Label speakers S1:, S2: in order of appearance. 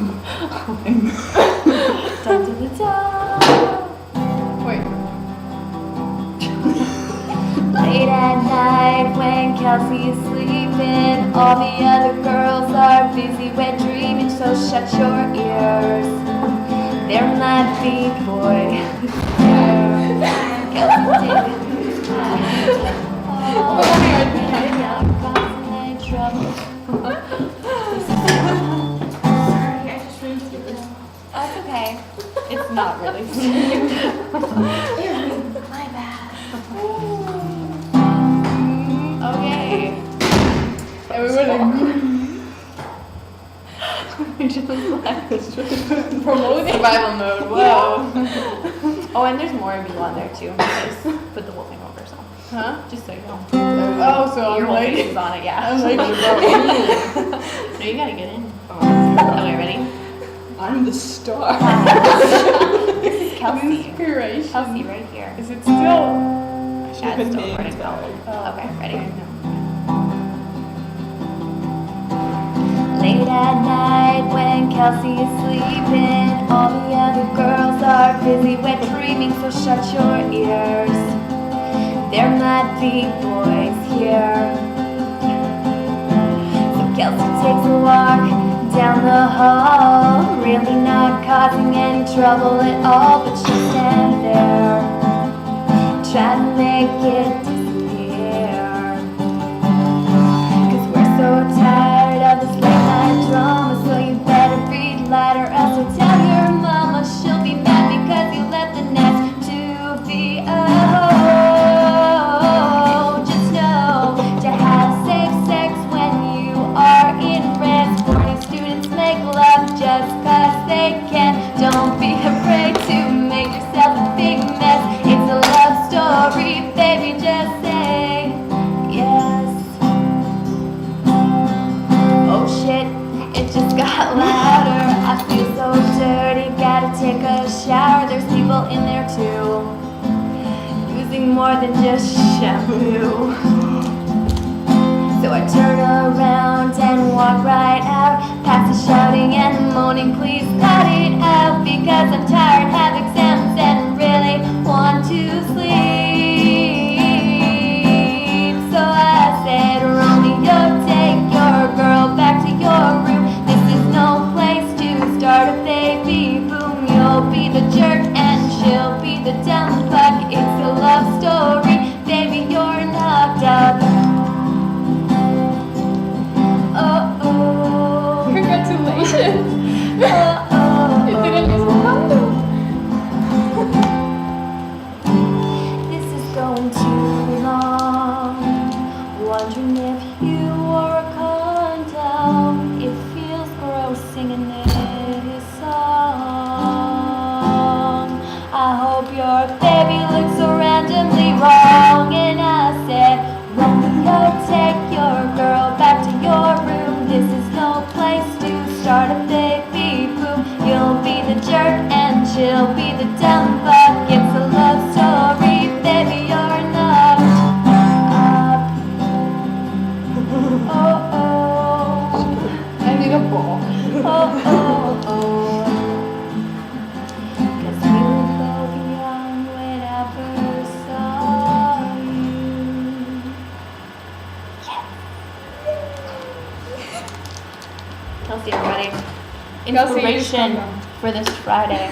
S1: Dun, dun, dun, dun.
S2: Wait.
S1: Late at night when Kelsi is sleeping, all the other girls are busy wet dreaming, so shut your ears. They're my big boy. Kelsi did. Oh, trouble.
S2: Sorry, I just rinsed this.
S1: That's okay. It's not really.
S2: My bad.
S1: Okay.
S2: And we were like,
S1: We just left.
S2: promoting survival mode. Whoa.
S1: Oh, and there's more of you on there too. Just put the whole thing over, so
S2: Huh?
S1: just so you know.
S2: Oh, so
S1: Your
S2: I'm
S1: whole
S2: like,
S1: face is on it, yeah.
S2: I'm like,
S1: No, you gotta get in. Okay, ready?
S2: I'm the star.
S1: This is Kelsi.
S2: Inspiration.
S1: Kelsi right here.
S2: Is it still? I should
S1: Yeah,
S2: have
S1: it's
S2: been
S1: still
S2: named.
S1: recording.
S2: Oh,
S1: Okay, ready?
S2: I know.
S1: Late at night when Kelsi is sleeping, all the other girls are busy wet dreaming, so shut your ears. There might be boys here. So Kelsi takes a walk down the hall, really not causing any trouble at all, but she'll stand there, try to make it disappear. 'Cause we're so tired of this late night drama, so you better read light or else you'll tell your mama. She'll be mad because you left the nest to be just know to have safe sex when you are in rest. Horny students make love just 'cause they can. Don't be afraid to make yourself a big mess. It's a love story, baby, just say yes. Oh shit, it just got louder. I feel so dirty, gotta take a shower. There's people in there too, using more than just shampoo. So I turn around and walk right out, past the shouting and the moaning. Please cut it out because I'm tired, have exams and really want to sleep. So I said, Romeo, take your girl back to your room. This is no place to start a baby boom. You'll be the jerk and she'll be the dumb fuck. It's a love story, baby, you're knocked up.
S2: Congratulations. You didn't use the condom.
S1: This is going too long. Wondering if you wore a condom. It feels gross singing this song. I hope your baby looks so randomly wrong. And I said, Romeo, take your girl back to your room. This is no place to start a baby boom. You'll be the jerk and she'll be the dumb fuck. It's a love story, baby, you're knocked up. Oh oh,
S2: I need a ball.
S1: oh oh oh. 'Cause we were both young when I first saw you. Kelsi, everybody.
S2: Kelsi, use
S1: Inspiration
S2: condom.
S1: for this Friday.